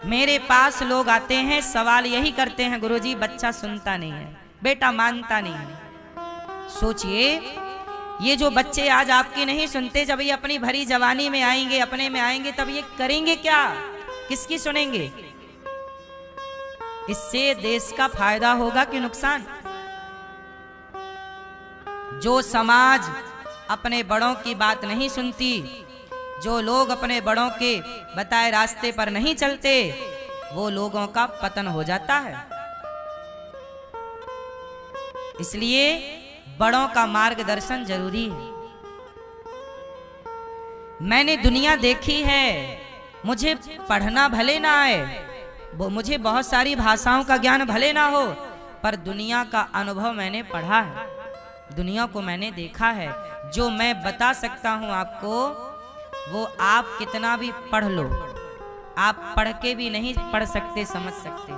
मेरे पास लोग आते हैं, सवाल यही करते हैं, गुरुजी बच्चा सुनता नहीं है, बेटा मानता नहीं है। सोचिए, ये जो बच्चे आज आपकी नहीं सुनते, जब ये अपनी भरी जवानी में आएंगे, अपने में आएंगे, तब ये करेंगे क्या? किसकी सुनेंगे? इससे देश का फायदा होगा कि नुकसान? जो समाज अपने बड़ों की बात नहीं सुनती, जो लोग अपने बड़ों के बताए रास्ते पर नहीं चलते, वो लोगों का पतन हो जाता है। इसलिए बड़ों का मार्गदर्शन जरूरी है। मैंने दुनिया देखी है, मुझे पढ़ना भले ना आए, वो मुझे बहुत सारी भाषाओं का ज्ञान भले ना हो, पर दुनिया का अनुभव मैंने पढ़ा है, दुनिया को मैंने देखा है। जो मैं बता सकता हूं आपको, वो आप कितना भी पढ़ लो, आप पढ़ के भी नहीं पढ़ सकते, समझ सकते।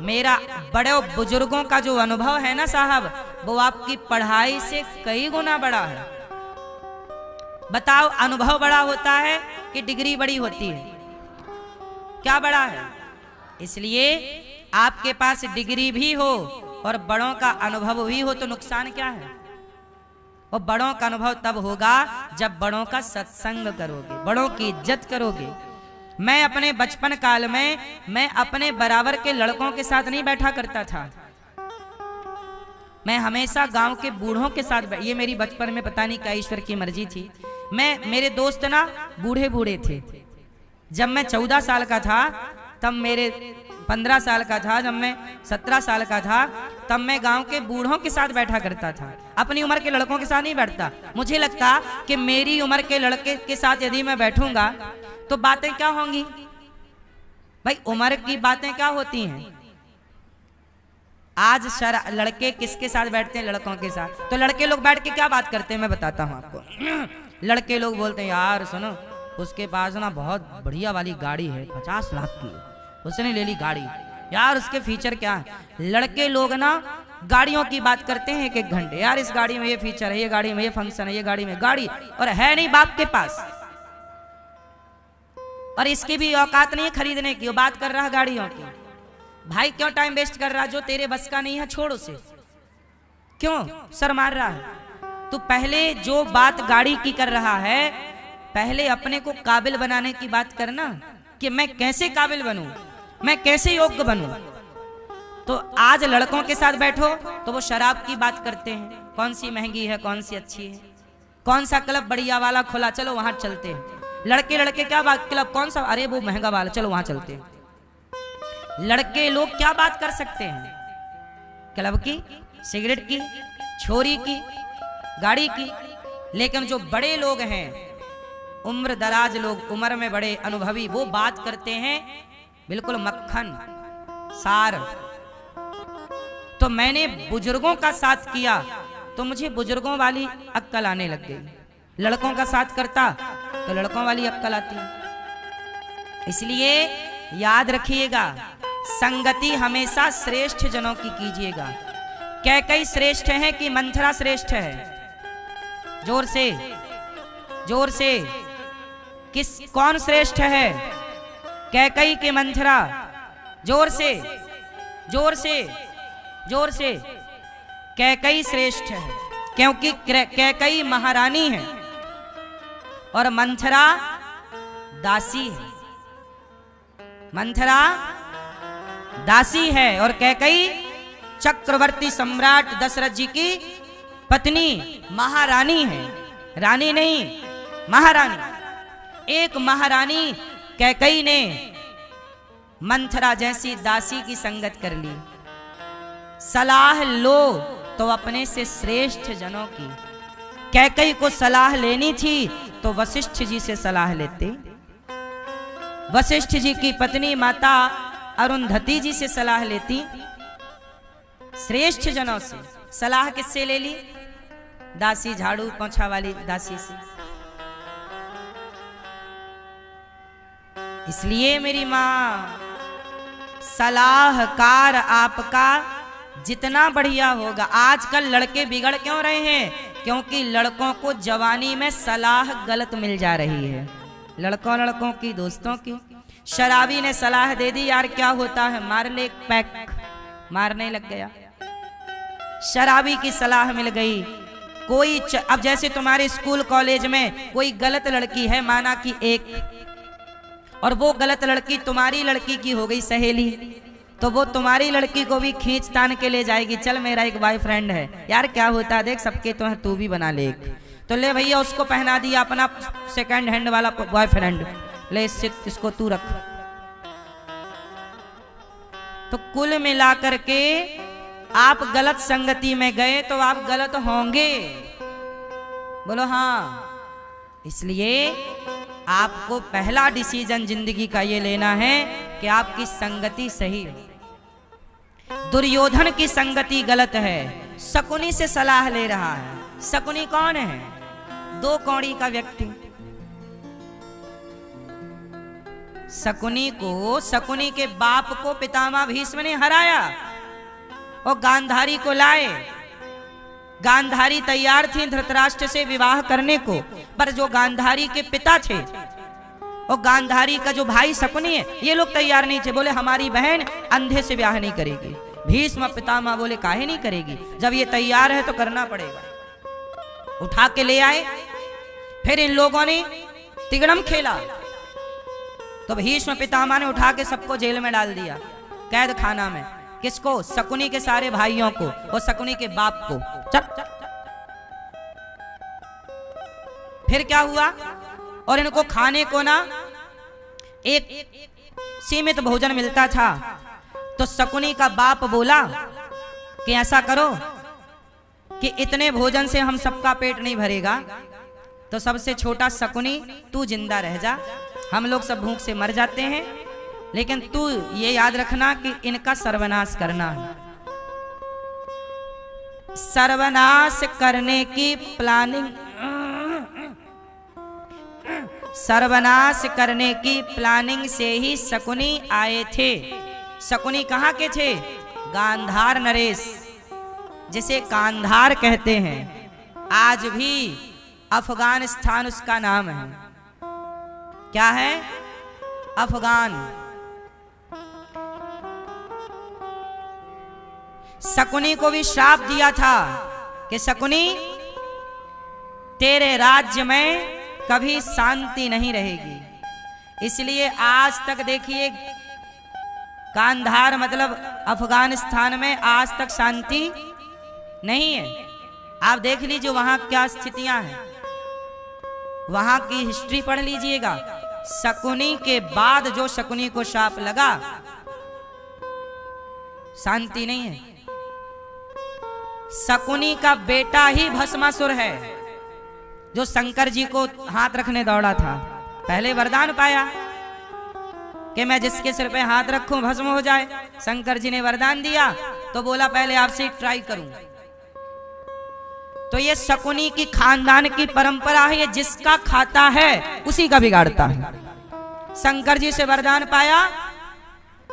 मेरा बड़े बुजुर्गों का जो अनुभव है ना साहब, वो आपकी पढ़ाई से कई गुना बड़ा है। बताओ, अनुभव बड़ा होता है कि डिग्री बड़ी होती है? क्या बड़ा है? इसलिए आपके पास डिग्री भी हो और बड़ों का अनुभव भी हो तो नुकसान क्या है? और बड़ों का अनुभव तब होगा जब बड़ों का सत्संग करोगे, बड़ों की इज्जत करोगे। मैं अपने बचपन काल में मैं अपने बराबर के लड़कों के साथ नहीं बैठा करता था, मैं हमेशा गांव के बूढ़ों के साथ ये मेरी बचपन में पता नहीं क्या ईश्वर की मर्जी थी। मेरे दोस्त ना बूढ़े बूढ़े थे। जब मैं 14 साल का था, तब मेरे 15 साल का था, जब मैं 17 साल का था, तब मैं गांव के बूढ़ों के साथ बैठा करता था, अपनी उम्र के लड़कों के साथ नहीं बैठता। मुझे लगता कि मेरी उम्र के लड़के के साथ यदि मैं बैठूंगा तो बातें क्या होंगी? भाई उम्र की बातें क्या होती हैं? आज लड़के किसके साथ बैठते हैं? लड़कों के साथ। तो लड़के लोग बैठ के क्या बात करते हैं, मैं बताता हूं आपको। लड़के लोग बोलते हैं, यार सुनो, उसके पास ना बहुत बढ़िया वाली गाड़ी है, 50 लाख की, उसने ले ली गाड़ी, यार उसके फीचर क्या है। लड़के लोग ना गाड़ियों की बात करते हैं 1-1 घंटे, यार इस गाड़ी में ये फीचर है, ये गाड़ी में ये फंक्शन है, ये गाड़ी में गाड़ी, और है नहीं बाप के पास, और इसकी भी औकात नहीं है खरीदने की, वो बात कर रहा है गाड़ियों की। भाई क्यों टाइम वेस्ट कर रहा? जो तेरे बस का नहीं है छोड़ उसे, क्यों सर मार रहा है? तू पहले जो बात गाड़ी की कर रहा है, पहले अपने को काबिल बनाने की बात करना, कि मैं कैसे काबिल बनूं, मैं कैसे योग्य बनूं। तो आज लड़कों के साथ बैठो तो वो शराब की बात करते हैं, कौन सी महंगी है, कौन सी अच्छी है, कौन सा क्लब बढ़िया वाला खुला, चलो वहां चलते हैं। लड़के क्या बात, क्लब कौन सा, अरे वो महंगा वाला, चलो वहां चलते हैं। लड़के लोग क्या बात कर सकते हैं? क्लब की, सिगरेट की, छोरी की, गाड़ी की। लेकिन जो बड़े लोग हैं, उम्र दराज लोग, उम्र में बड़े अनुभवी, वो बात करते हैं बिल्कुल मक्खन सार। तो मैंने बुजुर्गों का साथ किया तो मुझे बुजुर्गों वाली अक्कल आने लग गई। लड़कों का साथ करता तो लड़कों वाली अक्कल आती। इसलिए याद रखिएगा, संगति हमेशा श्रेष्ठ जनों की कीजिएगा। कैकई श्रेष्ठ है कि मंथरा श्रेष्ठ है? जोर से, जोर से, कौन श्रेष्ठ है? कैकई के मंथरा? जोर से, जोर से, जोर से। कैकई श्रेष्ठ है क्योंकि कैकई महारानी है और मंथरा दासी है। मंथरा दासी है और कैकई चक्रवर्ती सम्राट दशरथ जी की पत्नी महारानी है, रानी नहीं, महारानी। एक महारानी कैकई ने मंथरा जैसी दासी की संगत कर ली। सलाह लो तो अपने से श्रेष्ठ जनों की। कैकई को सलाह लेनी थी तो वशिष्ठ जी से सलाह लेते। वशिष्ठ जी की पत्नी माता अरुंधति जी से सलाह लेती। श्रेष्ठ जनों से सलाह किससे ले ली? दासी, झाड़ू पोंछा वाली दासी से। इसलिए मेरी मां, सलाहकार आपका जितना बढ़िया होगा। आजकल लड़के बिगड़ क्यों रहे हैं? क्योंकि लड़कों को जवानी में सलाह गलत मिल जा रही है। लड़कों की, दोस्तों की शराबी ने सलाह दे दी, यार क्या होता है, मार ले एक पैक, मारने लग गया। शराबी की सलाह मिल गई। कोई अब जैसे तुम्हारे स्कूल कॉलेज में कोई गलत लड़की है, माना कि एक, और वो गलत लड़की तुम्हारी लड़की की हो गई सहेली, तो वो तुम्हारी लड़की को भी खींच तान के ले जाएगी, चल मेरा एक बॉयफ्रेंड है, यार क्या होता है देख सबके तो है, तू भी बना ले। तो ले भैया उसको पहना दिया अपना सेकंड हैंड वाला बॉयफ्रेंड, ले इसको तू रख। तो कुल मिलाकर के आप गलत संगति में गए तो आप गलत होंगे, बोलो हाँ। इसलिए आपको पहला डिसीजन जिंदगी का ये लेना है कि आपकी संगति सही हो। दुर्योधन की संगति गलत है, शकुनी से सलाह ले रहा है। शकुनी कौन है? 2 कौड़ी का व्यक्ति। शकुनी के बाप को पितामह भीष्म ने हराया और गांधारी को लाए। गांधारी तैयार थी धृतराष्ट्र से विवाह करने को, पर जो गांधारी के पिता थे और गांधारी का जो भाई शकुनी है, ये लोग तैयार नहीं थे। बोले हमारी बहन अंधे से ब्याह नहीं करेगी। भीष्म पितामह बोले काहे नहीं करेगी, जब ये तैयार है तो करना पड़ेगा। उठा के ले आए। फिर इन लोगों ने तिगड़म खेला तो भीष्म पितामह ने उठा के सबको जेल में डाल दिया, कैद खाना में। किसको? शकुनी के सारे भाइयों को और शकुनी के बाप को। चल। फिर क्या हुआ? और इनको खाने को ना एक सीमित भोजन मिलता था, तो शकुनी का बाप बोला कि ऐसा करो कि इतने भोजन से हम सबका पेट नहीं भरेगा, तो सबसे छोटा शकुनी तू जिंदा रह जा, हम लोग सब भूख से मर जाते हैं, लेकिन तू ये याद रखना कि इनका सर्वनाश करना है। सर्वनाश करने की प्लानिंग, सर्वनाश करने की प्लानिंग से ही शकुनी आए थे। शकुनी कहाँ के थे? गांधार नरेश, जिसे कांधार कहते हैं। आज भी अफगानिस्तान उसका नाम है। क्या है? अफगान। शकुनी को भी श्राप दिया था कि शकुनी तेरे राज्य में कभी शांति नहीं रहेगी। इसलिए आज तक देखिए कांधार मतलब अफगानिस्तान में आज तक शांति नहीं है। आप देख लीजिए वहां क्या स्थितियां हैं, वहां की हिस्ट्री पढ़ लीजिएगा। शकुनी के बाद जो शकुनी को शाप लगा, शांति नहीं है। शकुनी का बेटा ही भस्मासुर है, जो शंकर जी को हाथ रखने दौड़ा था। पहले वरदान पाया कि मैं जिसके सिर पे हाथ रखूं भस्म हो जाए। शंकर जी ने वरदान दिया तो बोला पहले आपसे ट्राई करूं। तो ये शकुनी की खानदान की परंपरा है, ये जिसका खाता है उसी का बिगाड़ता है। शंकर जी से वरदान पाया,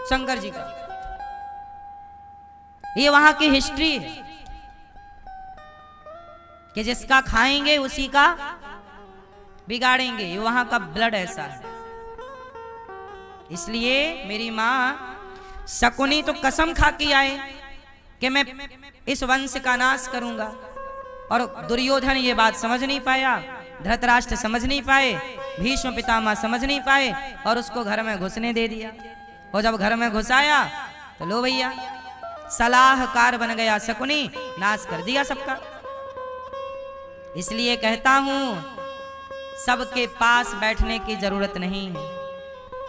शंकर जी का, ये वहां की हिस्ट्री है कि जिसका खाएंगे उसी का बिगाड़ेंगे। ये वहां का ब्लड ऐसा है। इसलिए मेरी मां शकुनी तो कसम खा के आए कि मैं इस वंश का नाश करूंगा, और दुर्योधन ये बात समझ नहीं पाया, धृतराष्ट्र समझ नहीं पाए, भीष्म पितामह समझ नहीं पाए, और उसको घर में घुसने दे दिया। और जब घर में घुसाया तो लो भैया सलाहकार बन गया शकुनी, नाश कर दिया सबका। इसलिए कहता हूं सबके पास बैठने की जरूरत नहीं है।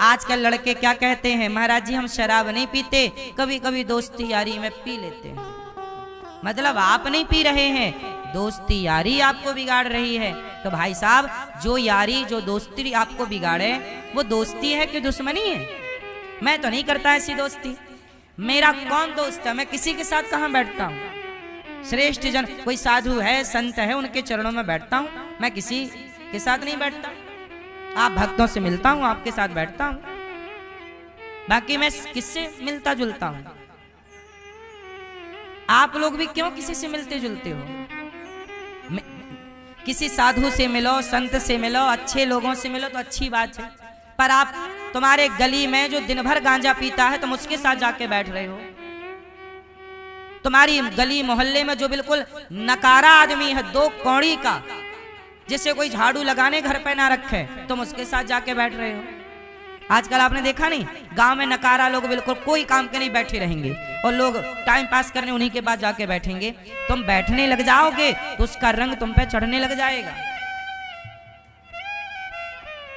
आजकल लड़के क्या कहते हैं, महाराज जी हम शराब नहीं पीते, कभी कभी दोस्ती यारी में पी लेते हैं। मतलब आप नहीं पी रहे हैं, दोस्ती यारी आपको बिगाड़ रही है। तो भाई साहब जो यारी जो दोस्ती आपको बिगाड़े वो दोस्ती है कि दुश्मनी है? मैं तो नहीं करता ऐसी दोस्ती। मेरा कौन दोस्त है? मैं किसी के साथ कहां बैठता हूं? श्रेष्ठ जन कोई साधु है, संत है, उनके चरणों में बैठता हूं। मैं किसी के साथ नहीं बैठता। आप भक्तों से मिलता हूं, आपके साथ बैठता हूं, बाकी मैं किससे मिलता जुलता हूं? आप लोग भी क्यों किसी से मिलते जुलते हो? किसी साधु से मिलो, संत से मिलो, अच्छे लोगों से मिलो तो अच्छी बात है, पर आप तुम्हारे गली में जो दिन भर गांजा पीता है तुम उसके साथ जाके बैठ रहे हो। तुम्हारी गली मोहल्ले में जो बिल्कुल नकारा आदमी है, दो कौड़ी का, जिसे कोई झाड़ू लगाने घर पे ना रखे, तुम उसके साथ जाके बैठ रहे हो। आजकल आपने देखा नहीं, गांव में नकारा लोग बिल्कुल कोई काम के नहीं बैठे रहेंगे और लोग टाइम पास करने उन्हीं के पास जाके बैठेंगे। तुम बैठने लग जाओगे तो उसका रंग तुम पे चढ़ने लग जाएगा।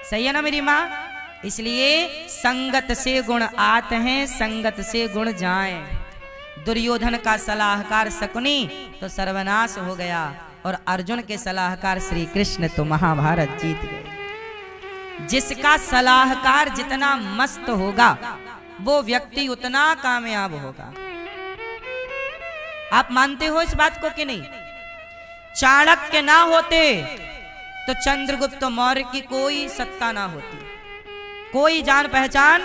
सही है ना मेरी माँ? इसलिए संगत से गुण आते हैं, संगत से गुण जाएं। दुर्योधन का सलाहकार शकुनी तो सर्वनाश हो गया और अर्जुन के सलाहकार श्री कृष्ण तो महाभारत जीत गए। जिसका सलाहकार जितना मस्त होगा वो व्यक्ति उतना कामयाब होगा। आप मानते हो इस बात को कि नहीं? चाणक्य ना होते तो चंद्रगुप्त मौर्य की कोई सत्ता ना होती, कोई जान पहचान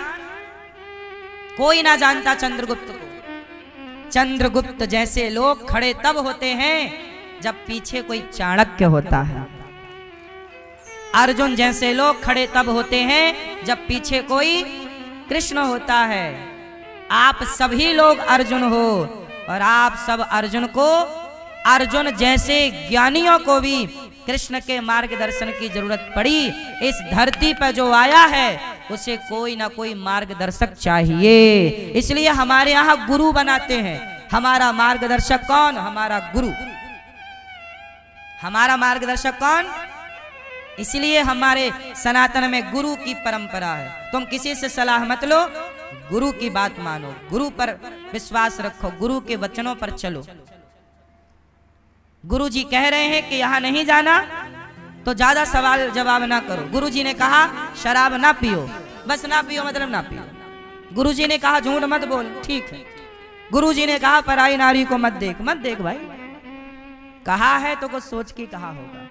कोई ना जानता चंद्रगुप्त को। चंद्रगुप्त जैसे लोग खड़े तब होते हैं जब पीछे कोई चाणक्य होता है। अर्जुन जैसे लोग खड़े तब होते हैं जब पीछे कोई कृष्ण होता है। आप सभी लोग अर्जुन हो और आप सब अर्जुन को, अर्जुन जैसे ज्ञानियों को भी कृष्ण के मार्गदर्शन की जरूरत पड़ी। इस धरती पर जो आया है उसे कोई ना कोई मार्गदर्शक चाहिए, इसलिए हमारे यहाँ गुरु बनाते हैं। हमारा मार्गदर्शक कौन? हमारा गुरु। हमारा मार्गदर्शक कौन? इसलिए हमारे सनातन में गुरु की परंपरा है। तुम किसी से सलाह मत लो, गुरु की बात मानो, गुरु पर विश्वास रखो, गुरु के वचनों पर चलो। गुरु जी कह रहे हैं कि यहां नहीं जाना तो ज्यादा सवाल जवाब ना करो। गुरु जी ने कहा शराब ना पियो, बस ना पियो मतलब ना पियो। गुरु जी ने कहा झूठ मत बोल, ठीक है। गुरु जी ने कहा पराई नारी को मत देख, मत देख भाई। कहा है तो कुछ सोच के कहा होगा।